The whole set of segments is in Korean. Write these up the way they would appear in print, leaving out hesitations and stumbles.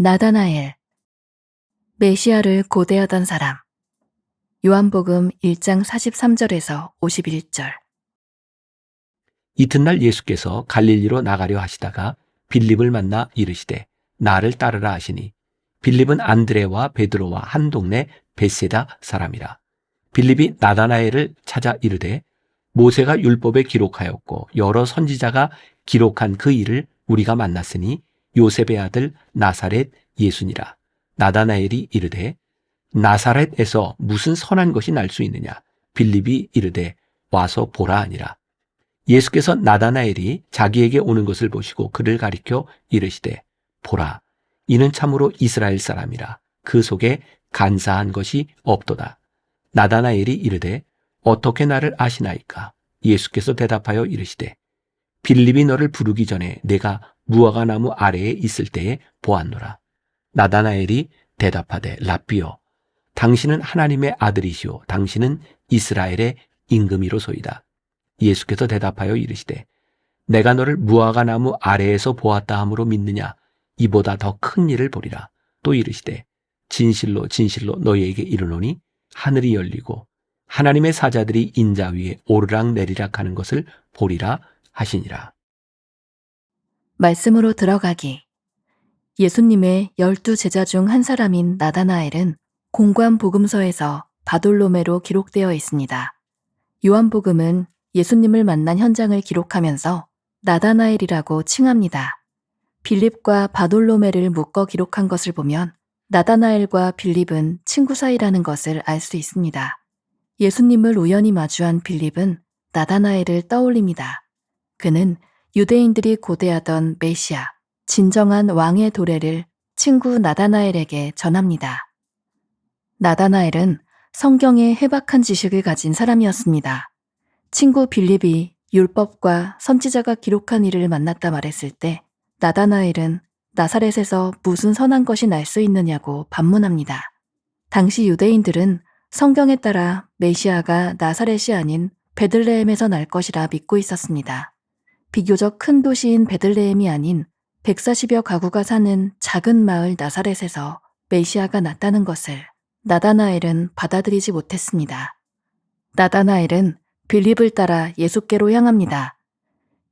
나다나엘, 메시아를 고대하던 사람. 요한복음 1장 43절에서 51절. 이튿날 예수께서 갈릴리로 나가려 하시다가 빌립을 만나 이르시되 나를 따르라 하시니 빌립은 안드레와 베드로와 한 동네 벳세다 사람이라. 빌립이 나다나엘을 찾아 이르되 모세가 율법에 기록하였고 여러 선지자가 기록한 그 일을 우리가 만났으니 요셉의 아들 나사렛 예수니라. 나다나엘이 이르되 나사렛에서 무슨 선한 것이 날 수 있느냐. 빌립이 이르되 와서 보라 하니라. 예수께서 나다나엘이 자기에게 오는 것을 보시고 그를 가리켜 이르시되 보라, 이는 참으로 이스라엘 사람이라. 그 속에 간사한 것이 없도다. 나다나엘이 이르되 어떻게 나를 아시나이까? 예수께서 대답하여 이르시되 빌립이 너를 부르기 전에 내가 무화과나무 아래에 있을 때에 보았노라. 나다나엘이 대답하되 랍비여, 당신은 하나님의 아들이시오. 당신은 이스라엘의 임금이로소이다. 예수께서 대답하여 이르시되 내가 너를 무화과나무 아래에서 보았다 함으로 믿느냐? 이보다 더 큰 일을 보리라. 또 이르시되 진실로 진실로 너희에게 이르노니 하늘이 열리고 하나님의 사자들이 인자 위에 오르락 내리락 하는 것을 보리라 하시니라. 말씀으로 들어가기. 예수님의 12 제자 중 한 사람인 나다나엘은 공관 복음서에서 바돌로메로 기록되어 있습니다. 요한복음은 예수님을 만난 현장을 기록하면서 나다나엘이라고 칭합니다. 빌립과 바돌로메를 묶어 기록한 것을 보면 나다나엘과 빌립은 친구 사이라는 것을 알 수 있습니다. 예수님을 우연히 마주한 빌립은 나다나엘을 떠올립니다. 그는 유대인들이 고대하던 메시아, 진정한 왕의 도래를 친구 나다나엘에게 전합니다. 나다나엘은 성경에 해박한 지식을 가진 사람이었습니다. 친구 빌립이 율법과 선지자가 기록한 일을 만났다 말했을 때 나다나엘은 나사렛에서 무슨 선한 것이 날 수 있느냐고 반문합니다. 당시 유대인들은 성경에 따라 메시아가 나사렛이 아닌 베들레헴에서 날 것이라 믿고 있었습니다. 비교적 큰 도시인 베들레헴이 아닌 140여 가구가 사는 작은 마을 나사렛에서 메시아가 났다는 것을 나다나엘은 받아들이지 못했습니다. 나다나엘은 빌립을 따라 예수께로 향합니다.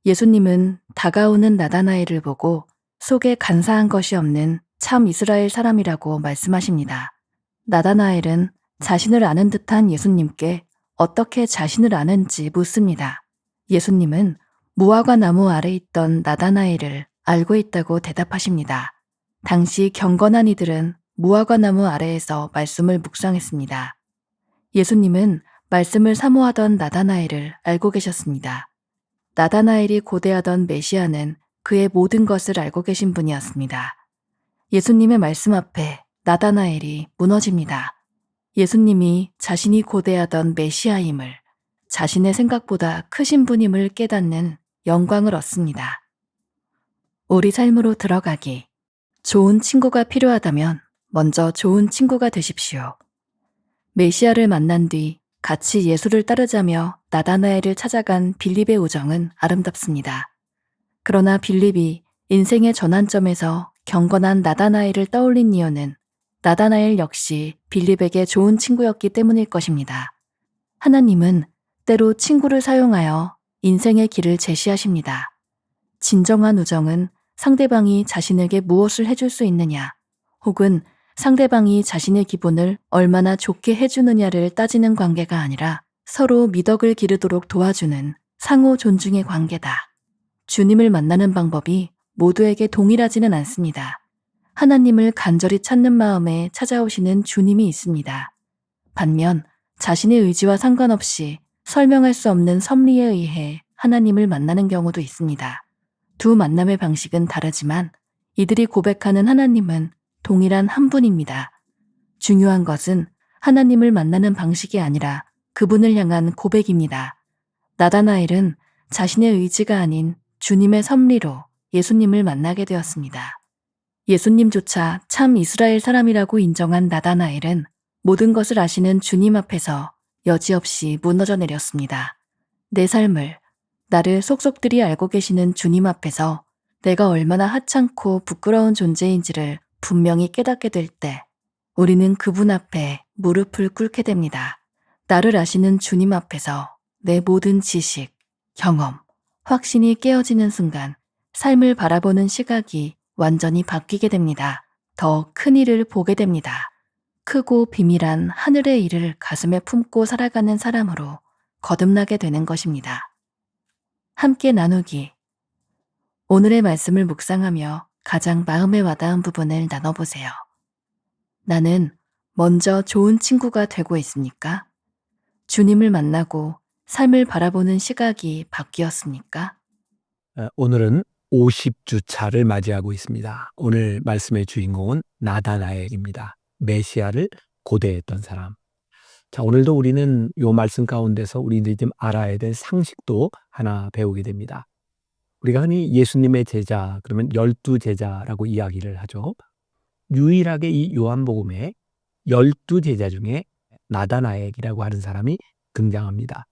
예수님은 다가오는 나다나엘을 보고 속에 간사한 것이 없는 참 이스라엘 사람이라고 말씀하십니다. 나다나엘은 자신을 아는 듯한 예수님께 어떻게 자신을 아는지 묻습니다. 예수님은 무화과 나무 아래 있던 나다나엘을 알고 있다고 대답하십니다. 당시 경건한 이들은 무화과 나무 아래에서 말씀을 묵상했습니다. 예수님은 말씀을 사모하던 나다나엘을 알고 계셨습니다. 나다나엘이 고대하던 메시아는 그의 모든 것을 알고 계신 분이었습니다. 예수님의 말씀 앞에 나다나엘이 무너집니다. 예수님이 자신이 고대하던 메시아임을, 자신의 생각보다 크신 분임을 깨닫는 영광을 얻습니다. 우리 삶으로 들어가기. 좋은 친구가 필요하다면 먼저 좋은 친구가 되십시오. 메시아를 만난 뒤 같이 예수를 따르자며 나다나엘을 찾아간 빌립의 우정은 아름답습니다. 그러나 빌립이 인생의 전환점에서 경건한 나다나엘을 떠올린 이유는 나다나엘 역시 빌립에게 좋은 친구였기 때문일 것입니다. 하나님은 때로 친구를 사용하여 인생의 길을 제시하십니다. 진정한 우정은 상대방이 자신에게 무엇을 해줄 수 있느냐, 혹은 상대방이 자신의 기분을 얼마나 좋게 해주느냐를 따지는 관계가 아니라 서로 미덕을 기르도록 도와주는 상호 존중의 관계다. 주님을 만나는 방법이 모두에게 동일하지는 않습니다. 하나님을 간절히 찾는 마음에 찾아오시는 주님이 있습니다. 반면 자신의 의지와 상관없이 설명할 수 없는 섭리에 의해 하나님을 만나는 경우도 있습니다. 두 만남의 방식은 다르지만 이들이 고백하는 하나님은 동일한 한 분입니다. 중요한 것은 하나님을 만나는 방식이 아니라 그분을 향한 고백입니다. 나다나엘은 자신의 의지가 아닌 주님의 섭리로 예수님을 만나게 되었습니다. 예수님조차 참 이스라엘 사람이라고 인정한 나다나엘은 모든 것을 아시는 주님 앞에서 여지없이 무너져 내렸습니다. 내 삶을, 나를 속속들이 알고 계시는 주님 앞에서 내가 얼마나 하찮고 부끄러운 존재인지를 분명히 깨닫게 될 때 우리는 그분 앞에 무릎을 꿇게 됩니다. 나를 아시는 주님 앞에서 내 모든 지식, 경험, 확신이 깨어지는 순간 삶을 바라보는 시각이 완전히 바뀌게 됩니다. 더 큰 일을 보게 됩니다. 크고 비밀한 하늘의 일을 가슴에 품고 살아가는 사람으로 거듭나게 되는 것입니다. 함께 나누기. 오늘의 말씀을 묵상하며 가장 마음에 와닿은 부분을 나눠보세요. 나는 먼저 좋은 친구가 되고 있습니까? 주님을 만나고 삶을 바라보는 시각이 바뀌었습니까? 오늘은 50주차를 맞이하고 있습니다. 오늘 말씀의 주인공은 나다나엘입니다. 메시아를 고대했던 사람. 자, 오늘도 우리는 이 말씀 가운데서 우리들이 좀 알아야 될 상식도 하나 배우게 됩니다. 우리가 흔히 예수님의 제자, 그러면 12제자라고 이야기를 하죠. 유일하게 이 요한복음에 12제자 중에 나다나엘이라고 하는 사람이 등장합니다.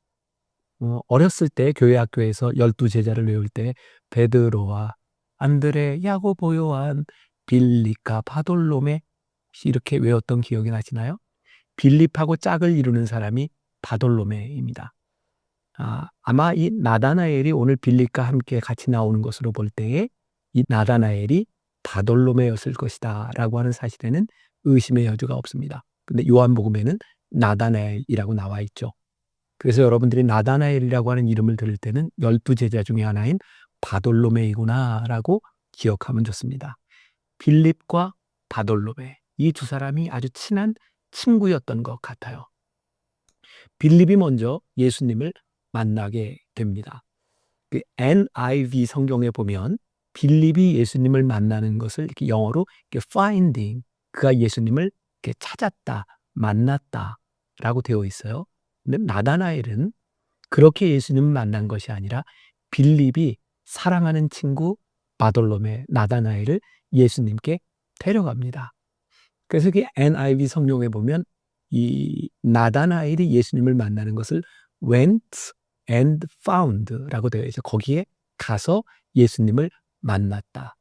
어렸을 때 교회 학교에서 12제자를 외울 때 베드로와 안드레, 야고보, 요한, 빌립과 바돌로메 혹시 이렇게 외웠던 기억이 나시나요? 빌립하고 짝을 이루는 사람이 바돌로메입니다. 아마 이 나다나엘이 오늘 빌립과 함께 같이 나오는 것으로 볼 때에 이 나다나엘이 바돌로메였을 것이다 라고 하는 사실에는 의심의 여지가 없습니다. 근데 요한복음에는 나다나엘이라고 나와 있죠. 그래서 여러분들이 나다나엘이라고 하는 이름을 들을 때는 12제자 중에 하나인 바돌로메이구나 라고 기억하면 좋습니다. 빌립과 바돌로메, 이 두 사람이 아주 친한 친구였던 것 같아요. 빌립이 먼저 예수님을 만나게 됩니다. 그 NIV 성경에 보면 빌립이 예수님을 만나는 것을 이렇게 영어로 이렇게 finding, 그가 예수님을 이렇게 찾았다, 만났다 라고 되어 있어요. 근데 나다나엘은 그렇게 예수님을 만난 것이 아니라 빌립이 사랑하는 친구 바돌로메 나다나엘을 예수님께 데려갑니다. 그래서 그 NIV 성경에 보면 이 나다나엘이 예수님을 만나는 것을 went and found라고 되어 있어요. 거기에 가서 예수님을 만났다.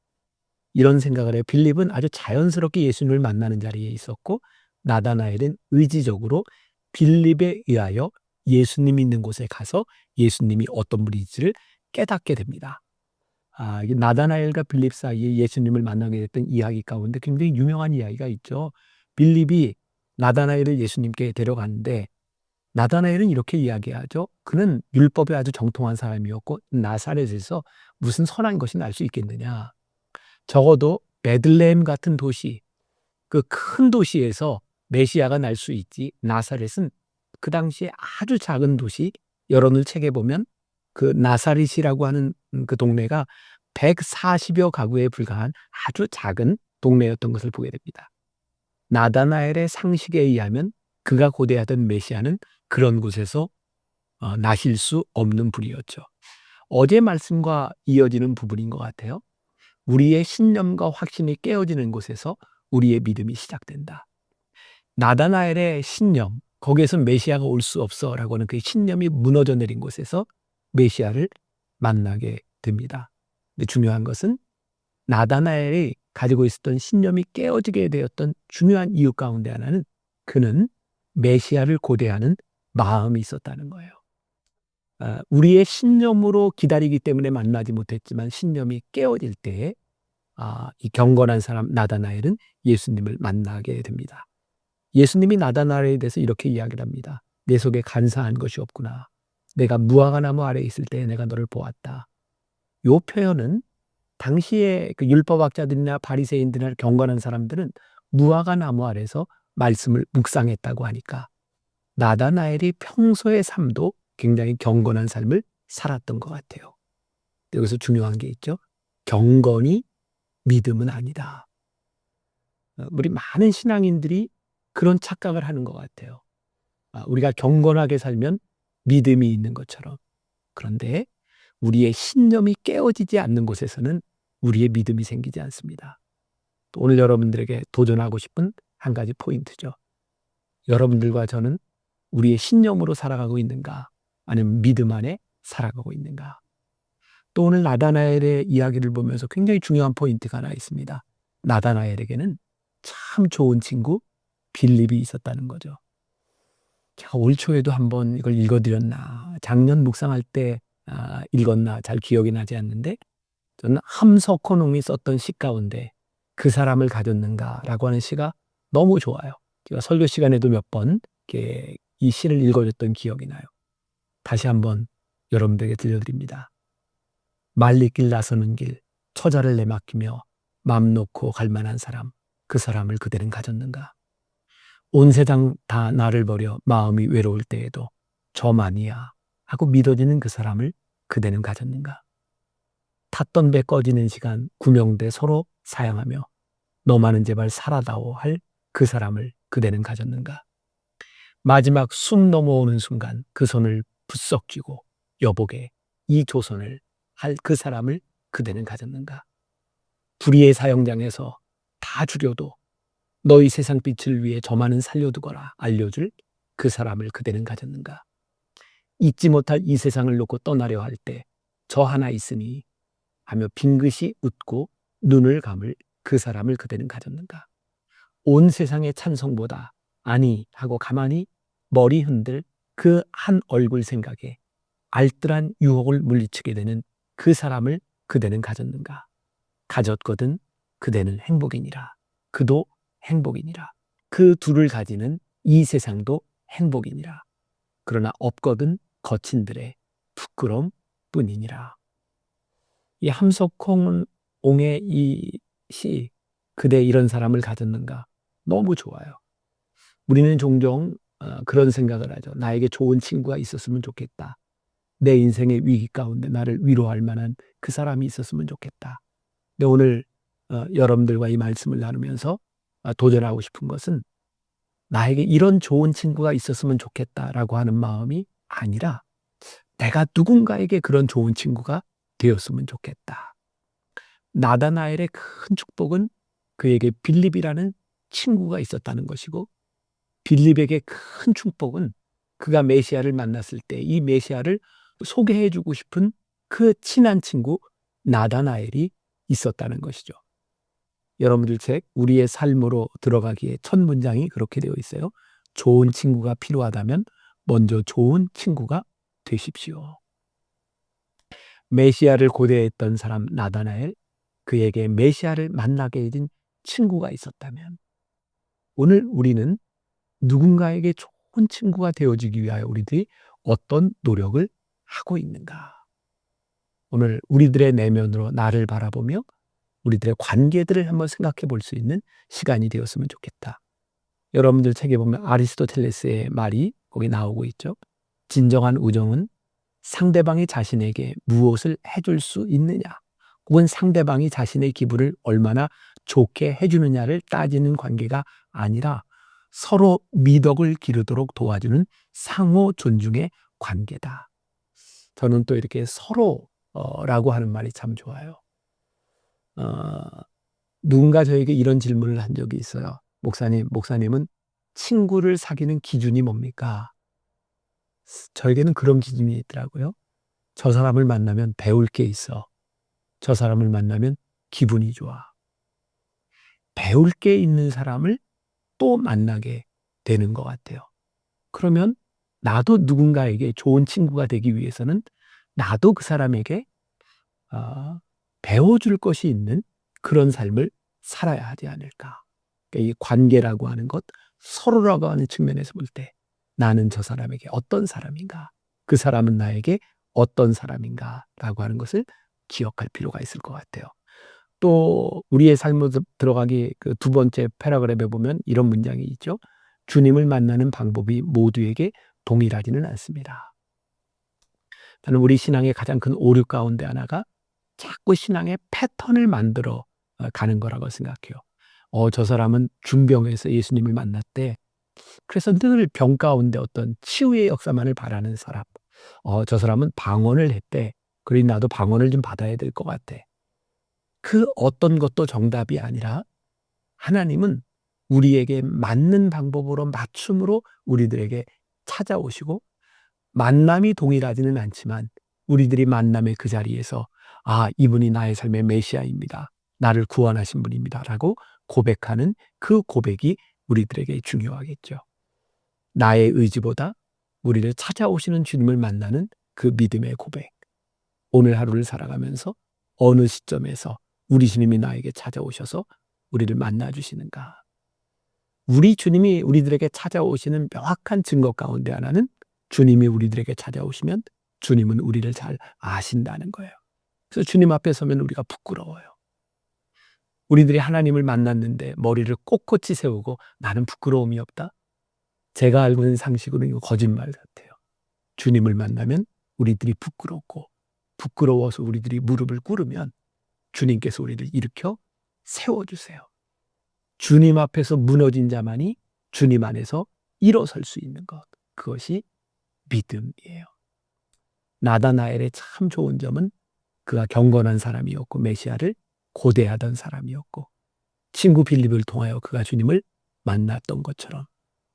이런 생각을 해요. 빌립은 아주 자연스럽게 예수님을 만나는 자리에 있었고 나다나엘은 의지적으로 빌립에 의하여 예수님이 있는 곳에 가서 예수님이 어떤 분인지를 깨닫게 됩니다. 이게 나다나엘과 빌립 사이에 예수님을 만나게 됐던 이야기 가운데 굉장히 유명한 이야기가 있죠. 빌립이 나다나엘을 예수님께 데려갔는데 나다나엘은 이렇게 이야기하죠. 그는 율법에 아주 정통한 사람이었고 나사렛에서 무슨 선한 것이 날 수 있겠느냐. 적어도 베들레헴 같은 도시, 그 큰 도시에서 메시아가 날 수 있지. 나사렛은 그 당시에 아주 작은 도시, 여론을 책에 보면 그 나사렛이라고 하는 그 동네가 140여 가구에 불과한 아주 작은 동네였던 것을 보게 됩니다. 나다나엘의 상식에 의하면 그가 고대하던 메시아는 그런 곳에서 나실 수 없는 분이었죠. 어제 말씀과 이어지는 부분인 것 같아요. 우리의 신념과 확신이 깨어지는 곳에서 우리의 믿음이 시작된다. 나다나엘의 신념, 거기에서 메시아가 올 수 없어 라고 하는 그 신념이 무너져 내린 곳에서 메시아를 만나게 됩니다. 근데 중요한 것은 나다나엘이 가지고 있었던 신념이 깨어지게 되었던 중요한 이유 가운데 하나는 그는 메시아를 고대하는 마음이 있었다는 거예요. 우리의 신념으로 기다리기 때문에 만나지 못했지만 신념이 깨어질 때에 이 경건한 사람 나다나엘은 예수님을 만나게 됩니다. 예수님이 나다나엘에 대해서 이렇게 이야기를 합니다. 내 속에 간사한 것이 없구나. 내가 무화과나무 아래에 있을 때 내가 너를 보았다. 이 표현은 당시에 그 율법학자들이나 바리새인들이나 경건한 사람들은 무화과나무 아래서 말씀을 묵상했다고 하니까 나다나엘이 평소의 삶도 굉장히 경건한 삶을 살았던 것 같아요. 여기서 중요한 게 있죠. 경건이 믿음은 아니다. 우리 많은 신앙인들이 그런 착각을 하는 것 같아요. 우리가 경건하게 살면 믿음이 있는 것처럼. 그런데 우리의 신념이 깨어지지 않는 곳에서는 우리의 믿음이 생기지 않습니다. 또 오늘 여러분들에게 도전하고 싶은 한 가지 포인트죠. 여러분들과 저는 우리의 신념으로 살아가고 있는가? 아니면 믿음 안에 살아가고 있는가? 또 오늘 나다나엘의 이야기를 보면서 굉장히 중요한 포인트가 하나 있습니다. 나다나엘에게는 참 좋은 친구 빌립이 있었다는 거죠. 제가 올 초에도 한번 이걸 읽어드렸나, 작년 묵상할 때 읽었나 잘 기억이 나지 않는데, 저는 함석헌웅이 썼던 시 가운데 그 사람을 가졌는가라고 하는 시가 너무 좋아요. 제가 설교 시간에도 몇 번 이 시를 읽어줬던 기억이 나요. 다시 한번 여러분들에게 들려드립니다. 말리길 나서는 길, 처자를 내맡기며 맘 놓고 갈 만한 사람, 그 사람을 그대는 가졌는가? 온 세상 다 나를 버려 마음이 외로울 때에도 저만이야 하고 믿어지는 그 사람을 그대는 가졌는가? 탔던 배 꺼지는 시간 구명대 서로 사양하며 너만은 제발 살아다오 할 그 사람을 그대는 가졌는가? 마지막 숨 넘어오는 순간 그 손을 부쩍 쥐고 여보게 이 조선을 할 그 사람을 그대는 가졌는가? 불의의 사형장에서 다 죽여도 너희 세상 빛을 위해 저만은 살려두거라 알려줄 그 사람을 그대는 가졌는가? 잊지 못할 이 세상을 놓고 떠나려 할 때 저 하나 있으니 하며 빙긋이 웃고 눈을 감을 그 사람을 그대는 가졌는가? 온 세상의 찬성보다 아니 하고 가만히 머리 흔들 그 한 얼굴 생각에 알뜰한 유혹을 물리치게 되는 그 사람을 그대는 가졌는가? 가졌거든 그대는 행복이니라. 그도 행복이니라. 그 둘을 가지는 이 세상도 행복이니라. 그러나 없거든 거친들의 부끄러움 뿐이니라. 이 함석헌웅의 이 시, 그대 이런 사람을 가졌는가? 너무 좋아요. 우리는 종종 그런 생각을 하죠. 나에게 좋은 친구가 있었으면 좋겠다. 내 인생의 위기 가운데 나를 위로할 만한 그 사람이 있었으면 좋겠다. 근데 오늘 여러분들과 이 말씀을 나누면서 도전하고 싶은 것은 나에게 이런 좋은 친구가 있었으면 좋겠다라고 하는 마음이 아니라 내가 누군가에게 그런 좋은 친구가 되었으면 좋겠다. 나다나엘의 큰 축복은 그에게 빌립이라는 친구가 있었다는 것이고, 빌립에게 큰 축복은 그가 메시아를 만났을 때 이 메시아를 소개해주고 싶은 그 친한 친구 나다나엘이 있었다는 것이죠. 여러분들 책 우리의 삶으로 들어가기에 첫 문장이 그렇게 되어 있어요. 좋은 친구가 필요하다면 먼저 좋은 친구가 되십시오. 메시아를 고대했던 사람 나다나엘, 그에게 메시아를 만나게 해준 친구가 있었다면 오늘 우리는 누군가에게 좋은 친구가 되어주기 위하여 우리들이 어떤 노력을 하고 있는가? 오늘 우리들의 내면으로 나를 바라보며 우리들의 관계들을 한번 생각해 볼 수 있는 시간이 되었으면 좋겠다. 여러분들 책에 보면 아리스토텔레스의 말이 거기 나오고 있죠. 진정한 우정은 상대방이 자신에게 무엇을 해줄 수 있느냐, 혹은 상대방이 자신의 기분을 얼마나 좋게 해주느냐를 따지는 관계가 아니라 서로 미덕을 기르도록 도와주는 상호 존중의 관계다. 저는 또 이렇게 서로라고 하는 말이 참 좋아요. 누군가 저에게 이런 질문을 한 적이 있어요. 목사님은 친구를 사귀는 기준이 뭡니까? 저에게는 그런 기준이 있더라고요. 저 사람을 만나면 배울 게 있어. 저 사람을 만나면 기분이 좋아. 배울 게 있는 사람을 또 만나게 되는 것 같아요. 그러면 나도 누군가에게 좋은 친구가 되기 위해서는 나도 그 사람에게 배워줄 것이 있는 그런 삶을 살아야 하지 않을까. 그러니까 이 관계라고 하는 것, 서로라고 하는 측면에서 볼 때 나는 저 사람에게 어떤 사람인가, 그 사람은 나에게 어떤 사람인가라고 하는 것을 기억할 필요가 있을 것 같아요. 또 우리의 삶으로 들어가기 그 두 번째 패러그랩에 보면 이런 문장이 있죠. 주님을 만나는 방법이 모두에게 동일하지는 않습니다. 저는 우리 신앙의 가장 큰 오류 가운데 하나가 자꾸 신앙의 패턴을 만들어 가는 거라고 생각해요. 저 사람은 중병에서 예수님을 만났대. 그래서 늘 병 가운데 어떤 치유의 역사만을 바라는 사람. 저 사람은 방언을 했대. 그러니 나도 방언을 좀 받아야 될 것 같아. 그 어떤 것도 정답이 아니라 하나님은 우리에게 맞는 방법으로 맞춤으로 우리들에게 찾아오시고, 만남이 동일하지는 않지만 우리들이 만남의 그 자리에서 이분이 나의 삶의 메시아입니다. 나를 구원하신 분입니다라고 고백하는 그 고백이 우리들에게 중요하겠죠. 나의 의지보다 우리를 찾아오시는 주님을 만나는 그 믿음의 고백. 오늘 하루를 살아가면서 어느 시점에서 우리 주님이 나에게 찾아오셔서 우리를 만나주시는가. 우리 주님이 우리들에게 찾아오시는 명확한 증거 가운데 하나는 주님이 우리들에게 찾아오시면 주님은 우리를 잘 아신다는 거예요. 그래서 주님 앞에 서면 우리가 부끄러워요. 우리들이 하나님을 만났는데 머리를 꼿꼿이 세우고 나는 부끄러움이 없다. 제가 알고 있는 상식으로는 이거 거짓말 같아요. 주님을 만나면 우리들이 부끄럽고 부끄러워서 우리들이 무릎을 꿇으면 주님께서 우리를 일으켜 세워주세요. 주님 앞에서 무너진 자만이 주님 안에서 일어설 수 있는 것. 그것이 믿음이에요. 나다나엘의 참 좋은 점은 그가 경건한 사람이었고 메시아를 고대하던 사람이었고 친구 빌립을 통하여 그가 주님을 만났던 것처럼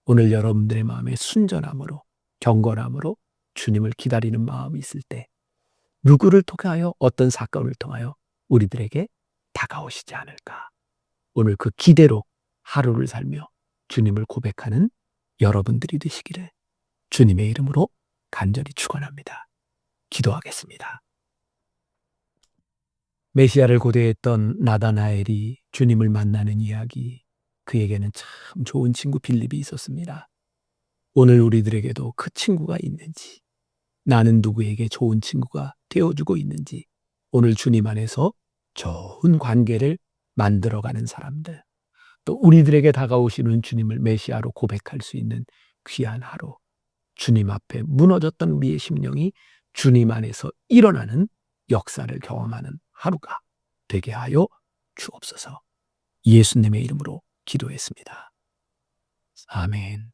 오늘 여러분들의 마음에 순전함으로 경건함으로 주님을 기다리는 마음이 있을 때 누구를 통하여 어떤 사건을 통하여 우리들에게 다가오시지 않을까. 오늘 그 기대로 하루를 살며 주님을 고백하는 여러분들이 되시기를 주님의 이름으로 간절히 축원합니다. 기도하겠습니다. 메시아를 고대했던 나다나엘이 주님을 만나는 이야기, 그에게는 참 좋은 친구 빌립이 있었습니다. 오늘 우리들에게도 그 친구가 있는지, 나는 누구에게 좋은 친구가 되어주고 있는지, 오늘 주님 안에서 좋은 관계를 만들어가는 사람들, 또 우리들에게 다가오시는 주님을 메시아로 고백할 수 있는 귀한 하루, 주님 앞에 무너졌던 우리의 심령이 주님 안에서 일어나는 역사를 경험하는 하루가 되게 하여 주옵소서. 예수님의 이름으로 기도했습니다. 아멘.